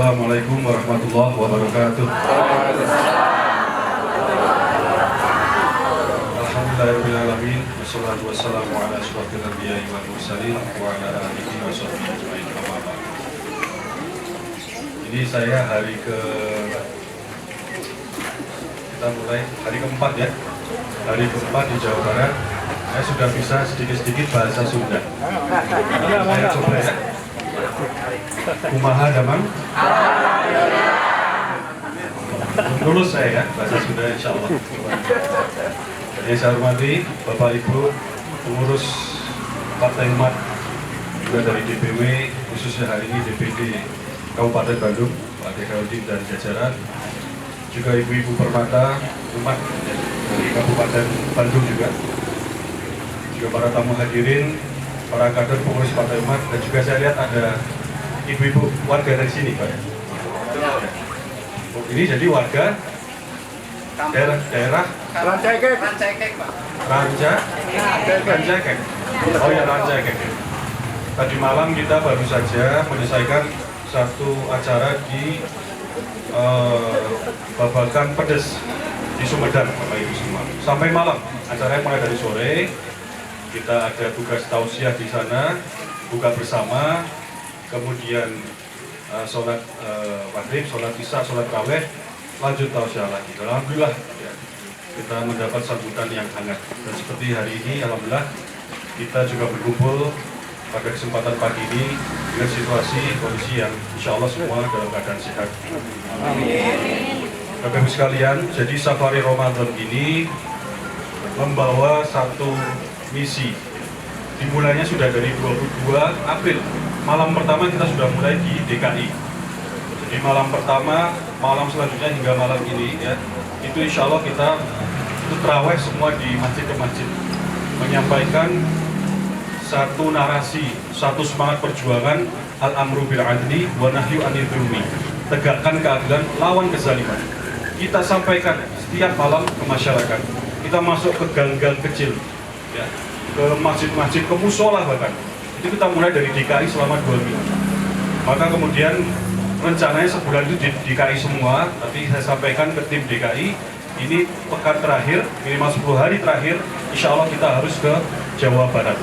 Assalamualaikum warahmatullahi wabarakatuh. Alhamdulillahirrahmanirrahim. Wassalatu wassalamu ala asyrafil anbiya'i wal mursalin wa ala alihi wa sahbihi ajma'in. Amma ba'd. Ini saya kita mulai hari keempat ya. Hari keempat di Jawa Barat. Saya sudah bisa sedikit-sedikit bahasa Sunda. Saya coba ya. Kumaha damang? Lulus saya ya, bahasa Sunda insya Allah. Yang saya hormati Bapak Ibu pengurus Partai Umat juga dari DPW, khususnya hari ini DPD Kabupaten Bandung, Pak Dekhaudin dan jajaran, juga ibu-ibu permata umat dari Kabupaten Bandung juga para tamu hadirin, para kader pengurus Partai Umat, dan juga saya lihat ada ibu-ibu warga dari sini, Pak. Ini jadi warga daerah Rancaikek, Pak. Rancaikek. Oh ya, Rancaikek. Tadi malam kita baru saja menyelesaikan satu acara di Babakan Pedes di Sumedang, Bapak Ibu semua. Sampai malam, acaranya mulai dari sore. Kita ada tugas tausiah di sana, buka bersama, kemudian sholat maghrib, sholat isya, sholat raweh, lanjut tausiah lagi. Alhamdulillah ya, kita mendapat sambutan yang hangat. Dan seperti hari ini, alhamdulillah kita juga berkumpul pada kesempatan pagi ini dengan situasi kondisi yang insya Allah semua dalam keadaan sehat. Amin. Bapak Ibu sekalian, jadi safari Ramadan ini membawa satu misi. Dimulainya sudah dari 22 April. Malam pertama kita sudah mulai di DKI. Jadi malam pertama, malam selanjutnya hingga malam ini ya, itu insya Allah kita itu terawih semua di masjid ke masjid, menyampaikan satu narasi, satu semangat perjuangan al-amru bil adli wa nahyu anil dzulmi. Tegakkan keadilan, lawan kezaliman. Kita sampaikan setiap malam ke masyarakat. Kita masuk ke gang-gang kecil, ya, ke masjid-masjid, ke musola bahkan. Itu kita mulai dari DKI selama 2 minggu. Maka kemudian rencananya sebulan itu di DKI semua, tapi saya sampaikan ke tim DKI, ini pekan terakhir, minimal 10 hari terakhir, insya Allah kita harus ke Jawa Barat.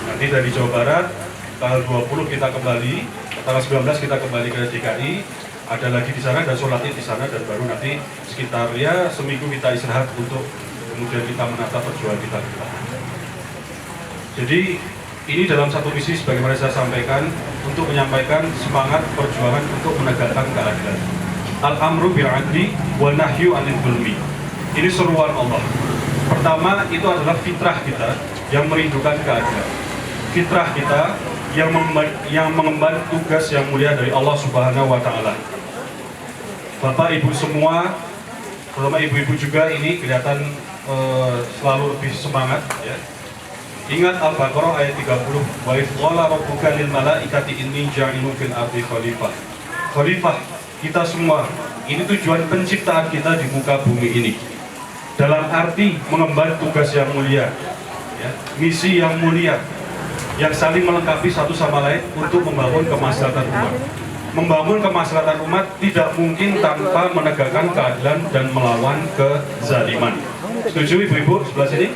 Nanti dari Jawa Barat, tanggal 20 kita kembali, tanggal 19 kita kembali ke DKI, ada lagi di sana dan sholat id di sana, dan baru nanti sekitar ya seminggu kita istirahat untuk kemudian kita menata perjuangan kita. Jadi ini dalam satu misi sebagaimana saya sampaikan untuk menyampaikan semangat perjuangan untuk menegakkan keadilan. Al-amru bil adli wa nahyu anil dzulmi. Ini seruan Allah. Pertama itu adalah fitrah kita yang merindukan keadilan. Fitrah kita yang mengemban tugas yang mulia dari Allah Subhanahu wa taala. Bapak Ibu semua, terutama ibu-ibu juga ini kelihatan selalu lebih semangat ya. Ingat Al-Baqarah ayat 30, wa idh qala rabbuka lil malaikati inni ja'ilun fil ardi khalifah. Khalifah kita semua, ini tujuan penciptaan kita di muka bumi ini. Dalam arti mengemban tugas yang mulia, ya, misi yang mulia, yang saling melengkapi satu sama lain untuk membangun kemaslahatan umat. Membangun kemaslahatan umat tidak mungkin tanpa menegakkan keadilan dan melawan kezaliman. Setuju ibu-ibu sebelah sini?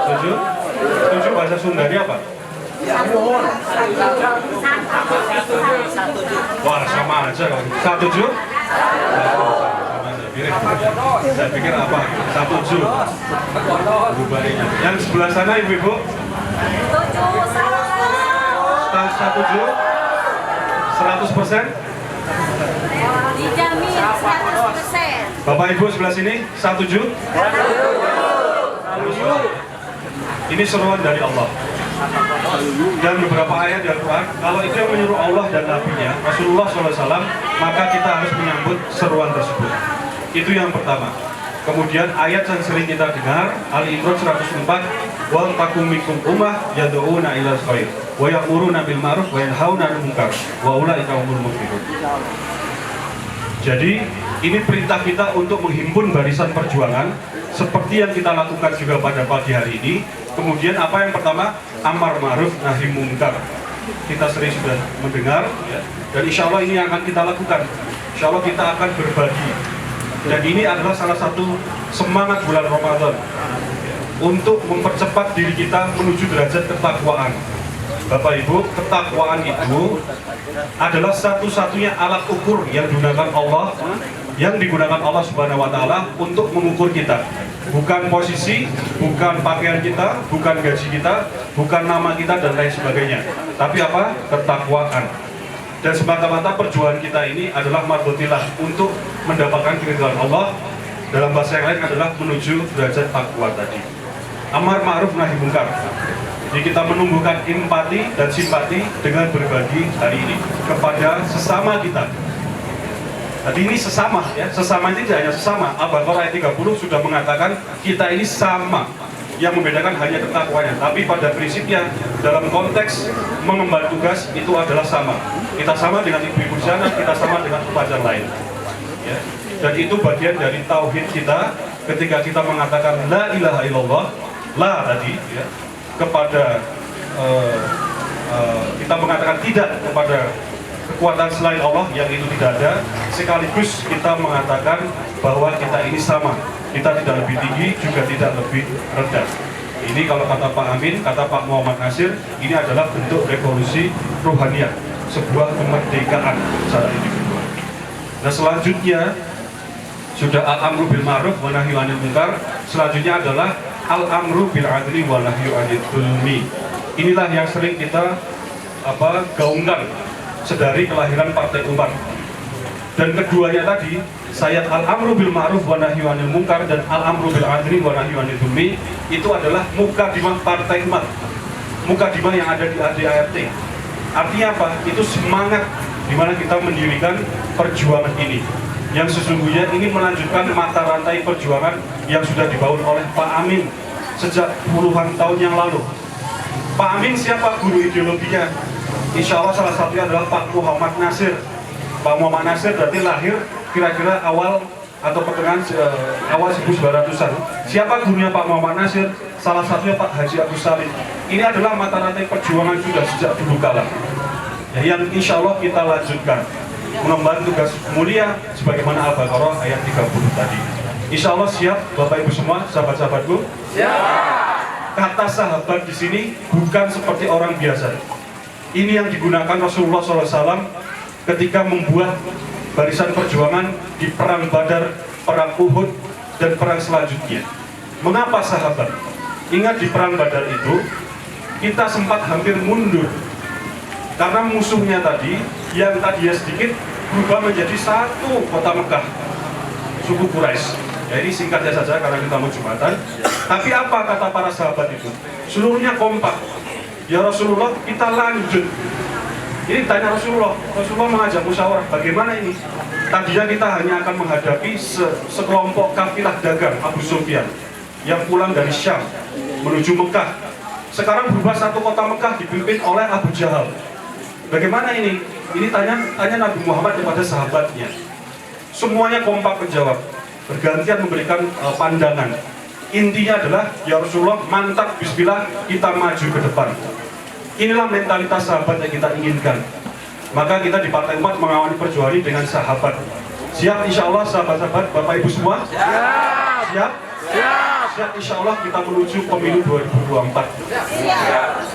Setuju? Setuju bahasa Sundanya apa? Wah, sama aja kalau setuju? Saya pikir apa? Setuju. Yang sebelah sana ibu-ibu? Setuju? 100%? Dijamin 100%. Bapak Ibu sebelah sini, setuju? Ini seruan dari Allah. Dan beberapa ayat di Al-Quran, kalau itu yang menyuruh Allah dan Nabi-Nya, Rasulullah SAW, maka kita harus menyambut seruan tersebut. Itu yang pertama. Kemudian ayat yang sering kita dengar, Ali Imran 104, wal takum minkum ummah yad'una ilal khair wa ya'muruna bil ma'ruf wa yanhauna 'anil munkar wa ulaika humul muflihun. Jadi ini perintah kita untuk menghimpun barisan perjuangan seperti yang kita lakukan juga pada pagi hari ini. Kemudian apa yang pertama? Amar ma'ruf nahi munkar. kita sering sudah mendengar, ya. Dan insya Allah ini akan kita lakukan. Insya Allah kita akan berbagi. Dan ini adalah salah satu semangat bulan Ramadan untuk mempercepat diri kita menuju derajat ketakwaan. Bapak Ibu, ketakwaan itu adalah satu-satunya alat ukur yang digunakan Allah Subhanahu wa taala untuk mengukur kita. Bukan posisi, bukan pakaian kita, bukan gaji kita, bukan nama kita dan lain sebagainya. Tapi apa? Ketakwaan. Dan semata-mata perjuangan kita ini adalah mardotillah untuk mendapatkan keridhaan Allah. Dalam bahasa yang lain adalah menuju derajat takwa tadi. Amar ma'ruf nahi munkar. Jadi kita menumbuhkan empati dan simpati dengan berbagi hari ini kepada sesama kita. Tadi ini sesama, ya, sesama ini tidak hanya sesama. Al-Baqarah ayat 30 sudah mengatakan kita ini sama. Yang membedakan hanya ketakwanya, tapi pada prinsipnya dalam konteks mengemban tugas itu adalah sama. Kita sama dengan ibu-ibu sana, kita sama dengan upacara lain. Ya. Dan itu bagian dari tauhid kita ketika kita mengatakan la ilaha illallah, la tadi, ya, kepada kita mengatakan tidak kepada kekuatan selain Allah yang itu tidak ada, sekaligus kita mengatakan bahwa kita ini sama, kita tidak lebih tinggi juga tidak lebih rendah. Ini kalau kata Pak Amin, kata Pak Muhammad Nasir, ini adalah bentuk revolusi ruhaniyah, sebuah kemerdekaan secara individual. Nah selanjutnya sudah al-amru bil ma'ruf wa nahyu 'anil munkar, selanjutnya adalah al-amru bil 'adli wa nahyu 'anil dzulmi. Inilah yang sering kita gaungkan sedari kelahiran Partai Umat. Dan keduanya tadi, sayat al-amru bil ma'ruf wa nahyu 'anil munkar dan al-amru bil 'adli wa nahyu 'anil dzulmi itu adalah mukadimah Partai Umat. Mukadimah yang ada di ADART. Artinya apa? Itu semangat di mana kita mendirikan perjuangan ini. Yang sesungguhnya ini melanjutkan mata rantai perjuangan yang sudah dibangun oleh Pak Amin sejak puluhan tahun yang lalu. Pak Amin siapa guru ideologinya? Insya Allah salah satunya adalah Pak Muhammad Nasir. Pak Muhammad Nasir berarti lahir kira-kira awal atau pertengahan awal 1900-an. Siapa gurunya Pak Muhammad Nasir? Salah satunya Pak Haji Agus Salim. Ini adalah mata rantai perjuangan sudah sejak dulu kala, ya, yang insya Allah kita lanjutkan mengemban tugas mulia sebagaimana Al-Baqarah ayat 30 tadi. Insya Allah siap Bapak Ibu semua, sahabat-sahabatku? Siap. Kata sahabat di sini bukan seperti orang biasa. Ini yang digunakan Rasulullah SAW ketika membuat barisan perjuangan di perang Badar, perang Uhud, dan perang selanjutnya. Mengapa sahabat? Ingat di perang Badar itu kita sempat hampir mundur karena musuhnya tadi yang tadinya sedikit berubah menjadi satu kota Mekah, suku Quraisy. Ya, ini singkatnya saja karena kita mau Jumatan. Tapi apa kata para sahabat itu? Seluruhnya kompak. Ya Rasulullah, kita lanjut. Ini tanya Rasulullah mengajak musyawarah, bagaimana ini? Tadinya kita hanya akan menghadapi sekelompok kafilah dagang Abu Sufyan yang pulang dari Syam menuju Mekah. Sekarang berubah satu kota Mekah dipimpin oleh Abu Jahal. Bagaimana ini? Ini tanya Nabi Muhammad kepada sahabatnya. Semuanya kompak menjawab, bergantian memberikan pandangan. Intinya adalah, ya Rasulullah, mantap, bismillah, kita maju ke depan. Inilah mentalitas sahabat yang kita inginkan. Maka kita di Partai Umat mengawali perjuangan ini dengan sahabat. Siap insya Allah sahabat-sahabat, Bapak Ibu semua? Siap. Siap? Siap. Siap insya Allah kita menuju pemilu 2024.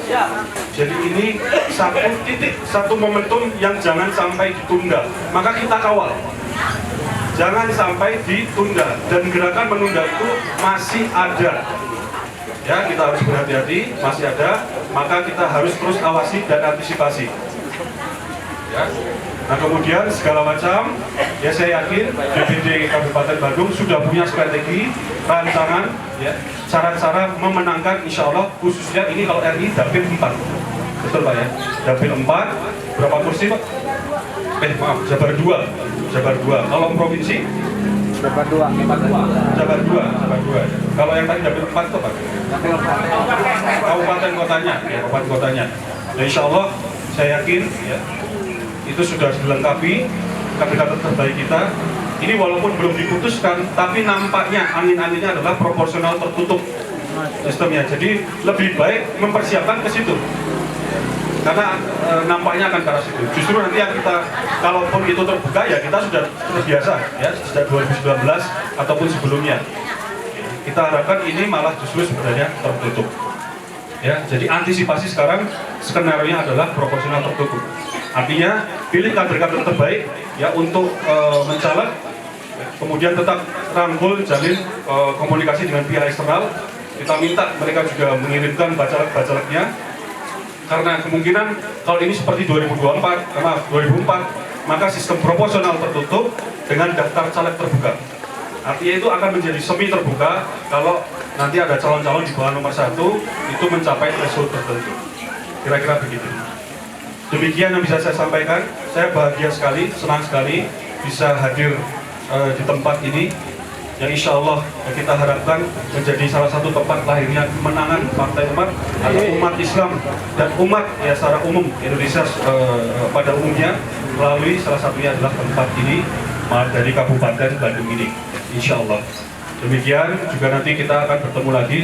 Siap. Jadi ini satu momentum yang jangan sampai ditunda. Maka kita kawal. Jangan sampai ditunda, dan gerakan menunda itu masih ada. Ya, kita harus berhati-hati, masih ada, maka kita harus terus awasi dan antisipasi. Ya. Nah kemudian segala macam, ya saya yakin DPD Kabupaten Bandung sudah punya strategi, rancangan, ya, cara-cara memenangkan insya Allah, khususnya ini kalau RI Dapil 4. Betul Pak ya? Dapil 4, berapa kursi Pak? Jabar 2. Kalau provinsi? Jabar 2. Jabar 2. Kalau yang tadi Dapil 4 itu Pak? Kabupaten kotanya, ya, kabupaten kotanya. Nah, insya Allah saya yakin, ya, itu sudah dilengkapi kandidat terbaik kita. Ini walaupun belum diputuskan, tapi nampaknya angin-anginnya adalah proporsional tertutup sistemnya. Jadi lebih baik mempersiapkan ke situ. karena nampaknya akan ke arah situ. Justru nanti yang kita, kalaupun itu terbuka ya kita sudah terbiasa ya sejak 2019 ataupun sebelumnya. Kita harapkan ini malah justru sebenarnya tertutup. Ya, jadi antisipasi sekarang skenario-nya adalah proporsional tertutup. Artinya pilih kader-kader terbaik ya untuk mencaleg, kemudian tetap rangkul jalin komunikasi dengan pihak eksternal. Kita minta mereka juga mengirimkan bacaleg-bacalegnya, karena kemungkinan kalau ini seperti 2004, maka sistem proporsional tertutup dengan daftar caleg terbuka. Artinya itu akan menjadi semi terbuka kalau nanti ada calon-calon di bawah nomor 1 itu mencapai threshold tertentu. Kira-kira begitu. Demikian yang bisa saya sampaikan. Saya bahagia sekali, senang sekali bisa hadir di tempat ini yang insya Allah kita harapkan menjadi salah satu tempat lahirnya kemenangan Partai Umat atau umat Islam dan umat ya secara umum Indonesia pada umumnya, melalui salah satunya adalah tempat ini dari Kabupaten Bandung ini, insya Allah. Demikian juga nanti kita akan bertemu lagi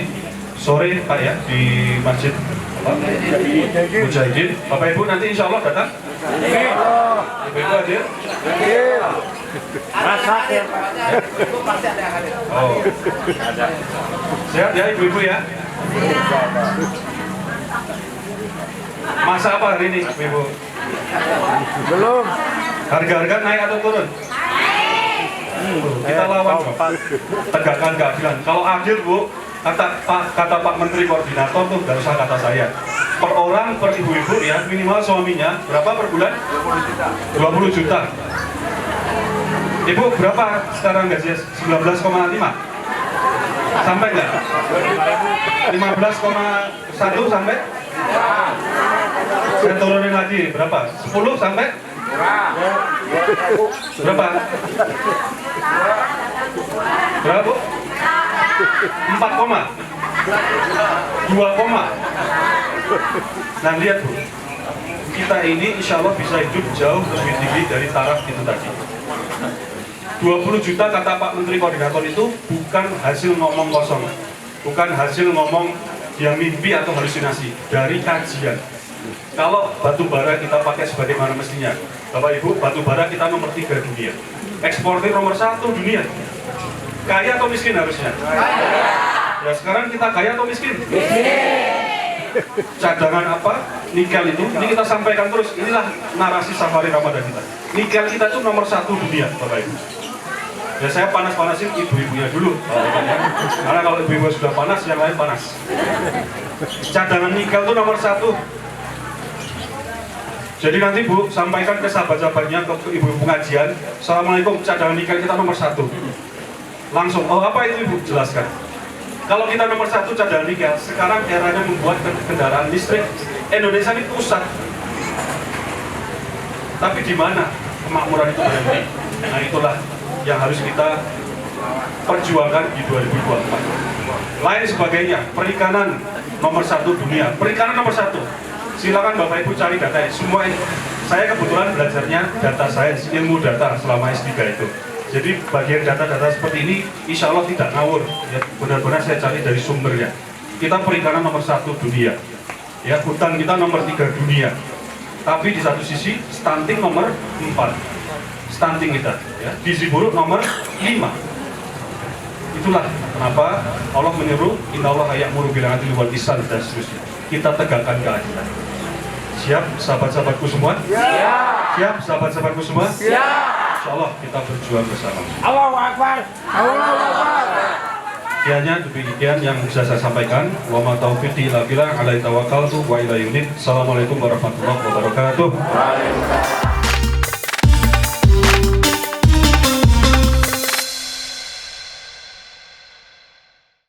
sore Pak ya di Masjid Mujahidin. Bapak Ibu nanti insya Allah datang? Ibu-ibu hadir? Masak ya Pak. Ibu pasti ada yang hadir. Oh, sehat ya ibu-ibu ya? Masak apa hari ini ibu? Belum. Harga-harga naik atau turun? Kita lawan kok. Tegakkan keadilan. Kalau adil Bu, kata Pak Menteri Koordinator tuh nggak usah kata saya. Per orang, per ibu-ibu ya, minimal suaminya berapa per bulan? 20 juta. Ibu berapa sekarang gajinya? 19,5? Sampai nggak? 15,1 sampai? Saya turunin lagi, berapa? 10 sampai? Berapa? Berapa Bu? 4 koma? 2 koma? Nah lihat Bu, kita ini insya Allah bisa hidup jauh lebih tinggi dari taraf itu tadi. 20 juta kata Pak Menteri Koordinator itu bukan hasil ngomong kosong, bukan hasil ngomong yang mimpi atau halusinasi, dari kajian. Kalau batu bara kita pakai sebagaimana mestinya, Bapak Ibu, batu bara kita nomor 3 dunia, eksportir nomor 1 dunia. Kaya atau miskin harusnya? Ya sekarang kita kaya atau miskin? Cadangan apa? Nikel itu, ini kita sampaikan terus, inilah narasi safari Ramadan kita. Nikel kita itu nomor 1 dunia, Bapak Ibu. Ya saya panas-panasin ibu-ibunya dulu, karena kalau ibu-ibu sudah panas, yang lain panas. Cadangan nikel itu nomor 1. Jadi nanti Bu, sampaikan ke sahabat-sahabatnya, ke ibu pengajian, Assalamualaikum, cadangan nikel kita nomor 1. Langsung, oh apa itu Ibu? Jelaskan. Kalau kita nomor 1 cadangan nikel, sekarang eranya membuat kendaraan listrik. Indonesia ini pusat. Tapi di mana kemakmuran itu berhenti? Nah itulah yang harus kita perjuangkan di 2024. Lain sebagainya, perikanan nomor 1 dunia, perikanan nomor 1. Silakan Bapak Ibu cari data. Semua ini, saya kebetulan belajarnya data sains, ilmu data selama S3 itu. Jadi bagian data-data seperti ini insya Allah tidak ngawur. Ya, benar-benar saya cari dari sumbernya. Kita perikanan nomor 1 dunia. Ya, hutan kita nomor 3 dunia. Tapi di satu sisi stunting nomor 4. Stunting kita, ya. Gizi buruk nomor 5. Itulah kenapa Allah menyeru innallaha ya'muru bil 'adli wal ihsan dan seterusnya. Kita tegakkan keadilan. Siap sahabat-sahabatku semua? Siap. Siap sahabat-sahabatku semua? Siap. Insyaallah kita berjuang bersama. Allahu Akbar. Allahu Akbar. Sekiannya demikian yang bisa saya sampaikan. Wa ma taufiqi illa billah, alaihi tawakkaltu wa ilaihi unib. Assalamualaikum warahmatullahi wabarakatuh. Waalaikumsalam.